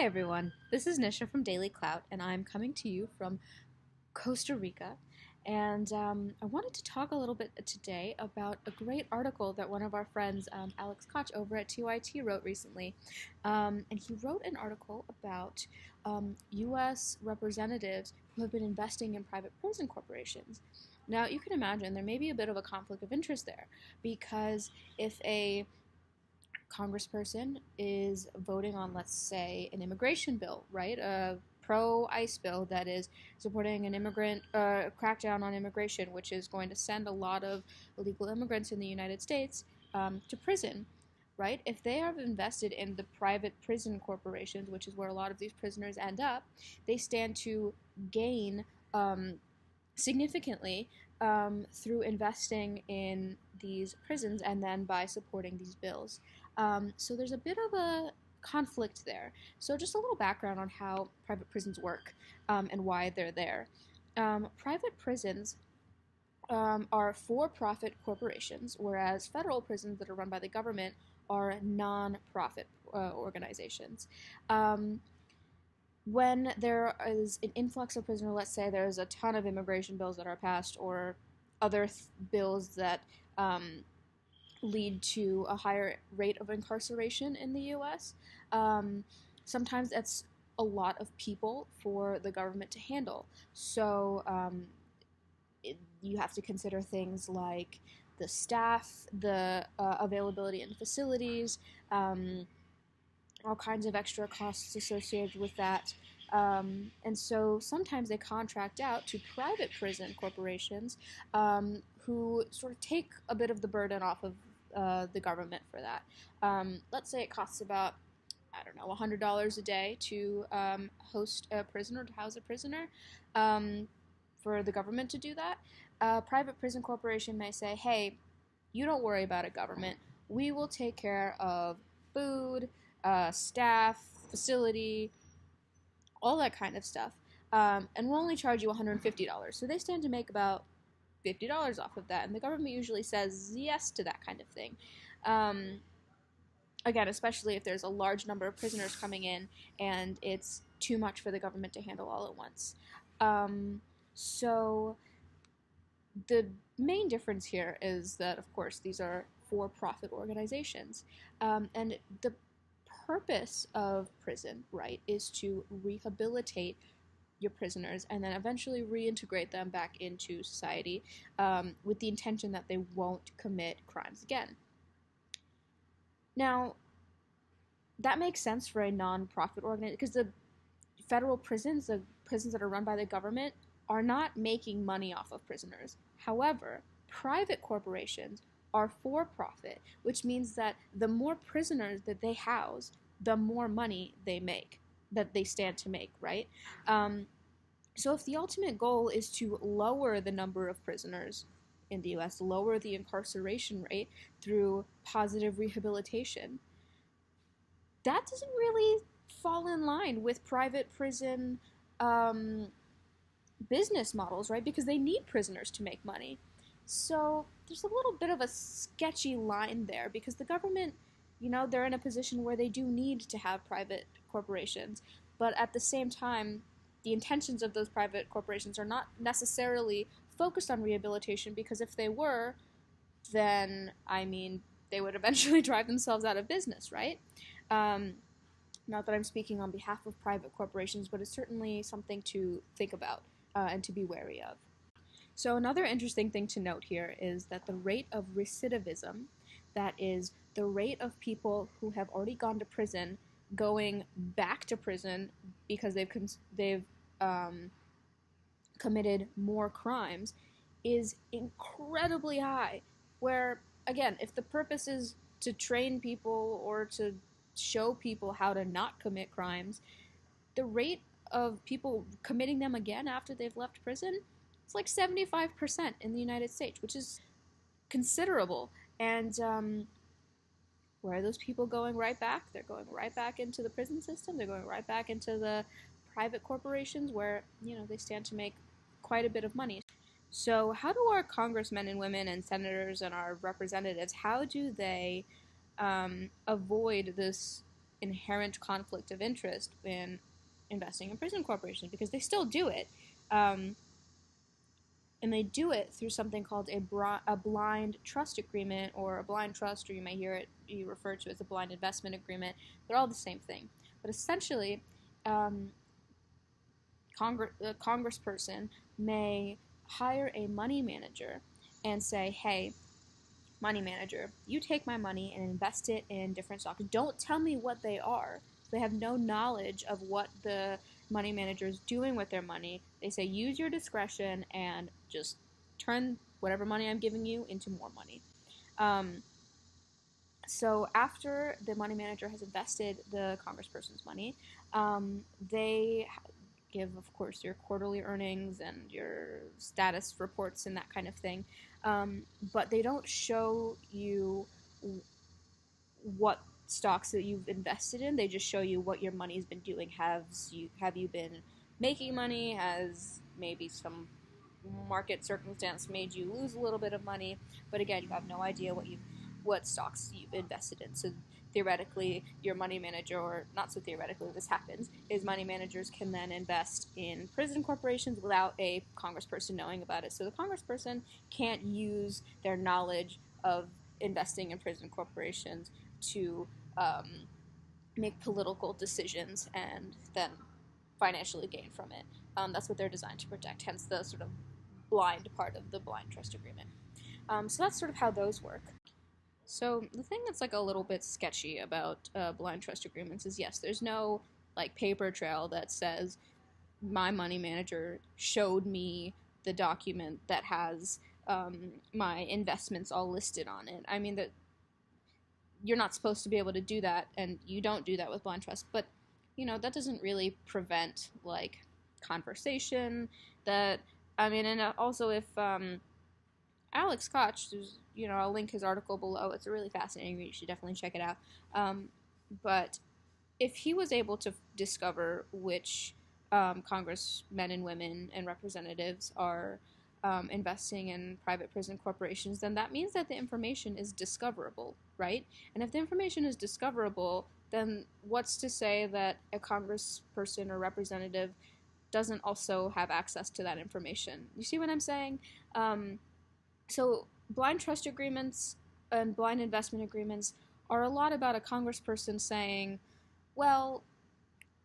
Hi everyone, this is Nisha from DailyClout, and I'm coming to you from Costa Rica. And I wanted to talk a little bit today about a great article that one of our friends, Alex Koch over at TYT, wrote recently. And he wrote an article about U.S. representatives who have been investing in private prison corporations. Now, you can imagine there may be a bit of a conflict of interest there, because if a congressperson is voting on, let's say, an immigration bill, right? A pro-ICE bill that is supporting an immigrant crackdown on immigration, which is going to send a lot of illegal immigrants in the United States to prison, right? If they have invested in the private prison corporations, which is where a lot of these prisoners end up, they stand to gain significantly through investing in these prisons and then by supporting these bills. So there's a bit of a conflict there. So just a little background on how private prisons work and why they're there. Private prisons are for-profit corporations, whereas federal prisons that are run by the government are non-profit organizations. When there is an influx of prisoners, let's say there's a ton of immigration bills that are passed or other bills that lead to a higher rate of incarceration in the U.S., sometimes that's a lot of people for the government to handle. So you have to consider things like the staff, the availability in facilities, all kinds of extra costs associated with that. And so sometimes they contract out to private prison corporations who sort of take a bit of the burden off of the government for that. Let's say it costs about, $100 a day to host a prisoner, to house a prisoner, for the government to do that. A private prison corporation may say, hey, you don't worry about it, government. We will take care of food, staff, facility, all that kind of stuff. And we'll only charge you $150. So they stand to make about $50 off of that. And the government usually says yes to that kind of thing. Again, especially if there's a large number of prisoners coming in and it's too much for the government to handle all at once. So the main difference here is that, of course, these are for-profit organizations. And the purpose of prison, right, is to rehabilitate your prisoners and then eventually reintegrate them back into society with the intention that they won't commit crimes again. Now, that makes sense for a non-profit organization because the federal prisons, the prisons that are run by the government, are not making money off of prisoners. However, private corporations are for-profit, which means that the more prisoners that they house, the more money they make, that they stand to make, right? So if the ultimate goal is to lower the number of prisoners in the U.S., lower the incarceration rate through positive rehabilitation, that doesn't really fall in line with private prison business models, right? Because they need prisoners to make money. So there's a little bit of a sketchy line there because the government, they're in a position where they do need to have private corporations, but at the same time, the intentions of those private corporations are not necessarily focused on rehabilitation, because if they were, then, they would eventually drive themselves out of business, right? Not that I'm speaking on behalf of private corporations, but it's certainly something to think about and to be wary of. So another interesting thing to note here is that the rate of recidivism, that is, the rate of people who have already gone to prison going back to prison because they've committed more crimes, is incredibly high. Where, again, if the purpose is to train people or to show people how to not commit crimes, the rate of people committing them again after they've left prison, it's like 75% in the United States, which is considerable. And where are those people going right back? They're going right back into the prison system. They're going right back into the private corporations where, they stand to make quite a bit of money. So how do our congressmen and women and senators and our representatives, how do they avoid this inherent conflict of interest in investing in prison corporations, because they still do it. And they do it through something called a blind trust agreement, or a blind trust, or you refer to it as a blind investment agreement. They're all the same thing. But essentially, a congressperson may hire a money manager and say, hey, money manager, you take my money and invest it in different stocks. Don't tell me what they are. They have no knowledge of what the money manager is doing with their money. They say, use your discretion and just turn whatever money I'm giving you into more money. So after the money manager has invested the congressperson's money, they give, of course, your quarterly earnings and your status reports and that kind of thing. But they don't show you what stocks that you've invested in. They just show you what your money's been doing. Have you been making money? Has maybe some market circumstance made you lose a little bit of money? But again, you have no idea what stocks you've invested in. So theoretically, your money manager, or not so theoretically, this happens, is money managers can then invest in prison corporations without a congressperson knowing about it. So the congressperson can't use their knowledge of investing in prison corporations to make political decisions and then financially gain from it. That's what they're designed to protect, hence the sort of blind part of the blind trust agreement. So that's sort of how those work. So the thing that's like a little bit sketchy about blind trust agreements is, yes, there's no like paper trail that says my money manager showed me the document that has my investments all listed on it. I mean, that you're not supposed to be able to do that, and you don't do that with blind trust, but that doesn't really prevent like conversation. And also if Alex Koch, I'll link his article below. It's a really fascinating read. You should definitely check it out. But if he was able to discover which congressmen and women and representatives are investing in private prison corporations, then that means that the information is discoverable, right? And if the information is discoverable, then what's to say that a congressperson or representative doesn't also have access to that information? You see what I'm saying? So blind trust agreements and blind investment agreements are a lot about a congressperson saying, well,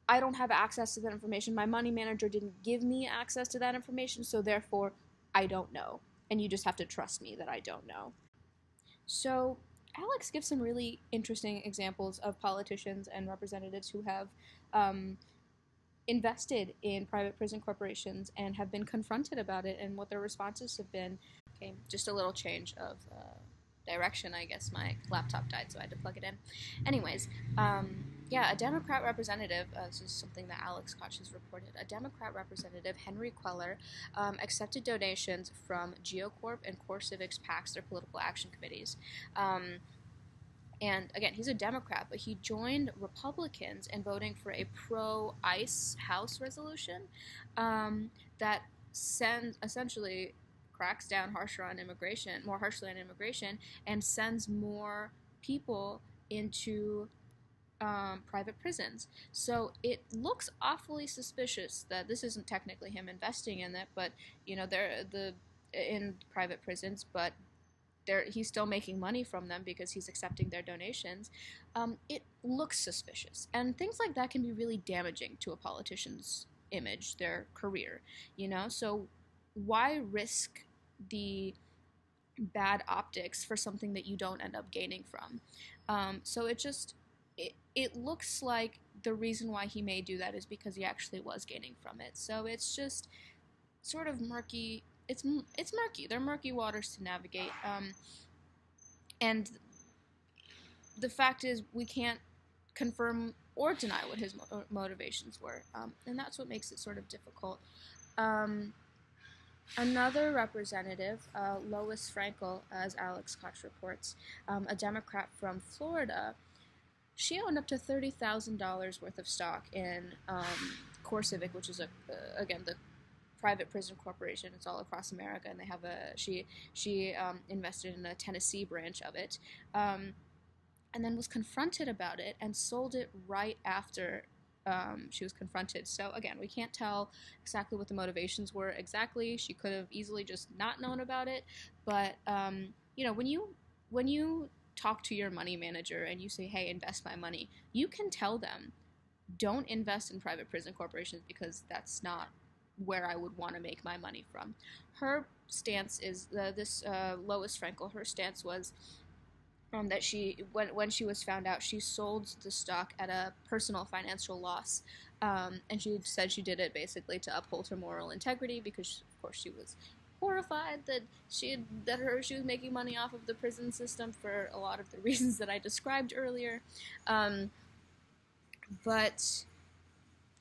I don't have access to that information. My money manager didn't give me access to that information, so therefore I don't know. And you just have to trust me that I don't know. So Alex gives some really interesting examples of politicians and representatives who have invested in private prison corporations and have been confronted about it and what their responses have been. Okay, just a little change of direction, I guess. My laptop died, so I had to plug it in. Anyways, a Democrat representative, this is something that Alex Koch has reported, a Democrat representative, Henry Queller, accepted donations from GeoCorp and CoreCivics PACs, their political action committees. And again, he's a Democrat, but he joined Republicans in voting for a pro-ICE House resolution that essentially cracks down more harshly on immigration, and sends more people into private prisons. So it looks awfully suspicious that this isn't technically him investing in it, but they're in private prisons, but he's still making money from them because he's accepting their donations. It looks suspicious, and things like that can be really damaging to a politician's image, their career. So why risk the bad optics for something that you don't end up gaining from? So it looks like the reason why he may do that is because he actually was gaining from it. So it's just sort of murky. It's murky. They're murky waters to navigate. And the fact is, we can't confirm or deny what his motivations were. And that's what makes it sort of difficult. Another representative, Lois Frankel, as Alex Koch reports, a Democrat from Florida, she owned up to $30,000 worth of stock in CoreCivic, which is again the private prison corporation. It's all across America, and they have she invested in a Tennessee branch of it. and then was confronted about it and sold it right after she was confronted. So again, we can't tell exactly what the motivations were exactly. She could have easily just not known about it. But when you talk to your money manager and you say, "Hey, invest my money," you can tell them, "Don't invest in private prison corporations because that's not where I would want to make my money from." Her stance is this Lois Frankel. Her stance was that when she was found out, she sold the stock at a personal financial loss, and she said she did it basically to uphold her moral integrity because, of course, she was horrified that she was making money off of the prison system for a lot of the reasons that I described earlier. But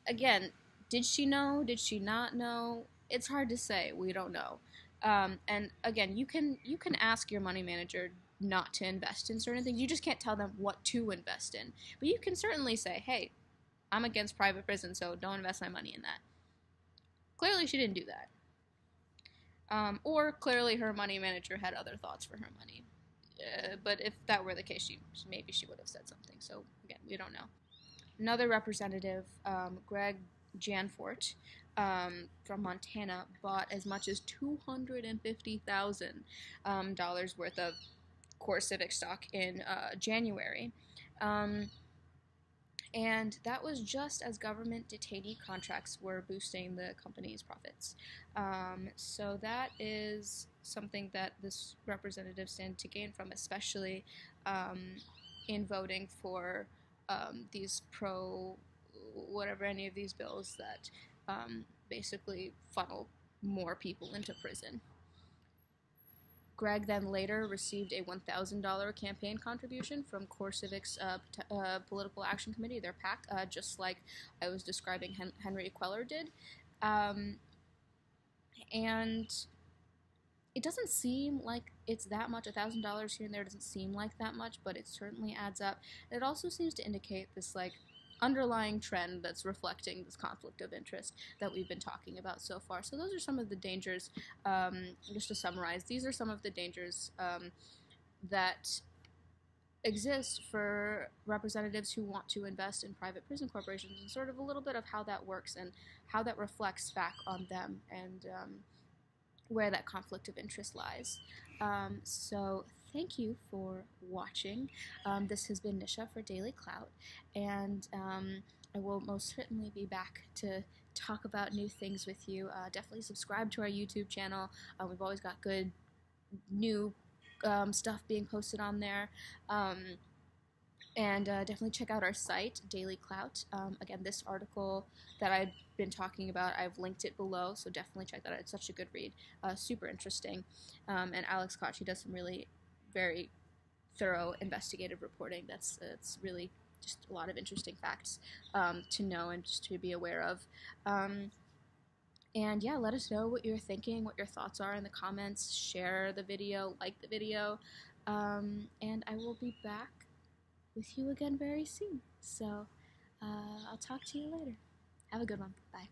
again, did she know? Did she not know? It's hard to say. We don't know. And again, you can ask your money manager not to invest in certain things. You just can't tell them what to invest in. But you can certainly say, "Hey, I'm against private prison, so don't invest my money in that." Clearly, she didn't do that. Or clearly, her money manager had other thoughts for her money. But if that were the case, maybe she would have said something. So again, we don't know. Another representative, Greg Janfort, from Montana, bought as much as $250,000 worth of CoreCivic stock in January. And that was just as government detainee contracts were boosting the company's profits. So that is something that this representative stand to gain from, especially in voting for these whatever any of these bills that basically funnel more people into prison. Greg then later received a $1,000 campaign contribution from CoreCivic's Political Action Committee, their PAC, just like I was describing Henry Queller did. And it doesn't seem like it's that much. $1,000 here and there doesn't seem like that much, but it certainly adds up. It also seems to indicate this underlying trend that's reflecting this conflict of interest that we've been talking about so far. So those are some of the dangers, just to summarize, these are some of the dangers that exist for representatives who want to invest in private prison corporations, and sort of a little bit of how that works and how that reflects back on them, and where that conflict of interest lies. So thank you for watching. This has been Nisha for DailyClout, and I will most certainly be back to talk about new things with you. Definitely subscribe to our YouTube channel. We've always got good new stuff being posted on there. And definitely check out our site, DailyClout. Again, this article that I've been talking about, I've linked it below, so definitely check that out. It's such a good read, super interesting. And Alex Koch, he does some really very thorough investigative reporting. It's really just a lot of interesting facts to know and just to be aware of. And yeah, let us know what you're thinking, what your thoughts are in the comments. Share the video, like the video, and I will be back with you again very soon. So I'll talk to you later. Have a good one. Bye.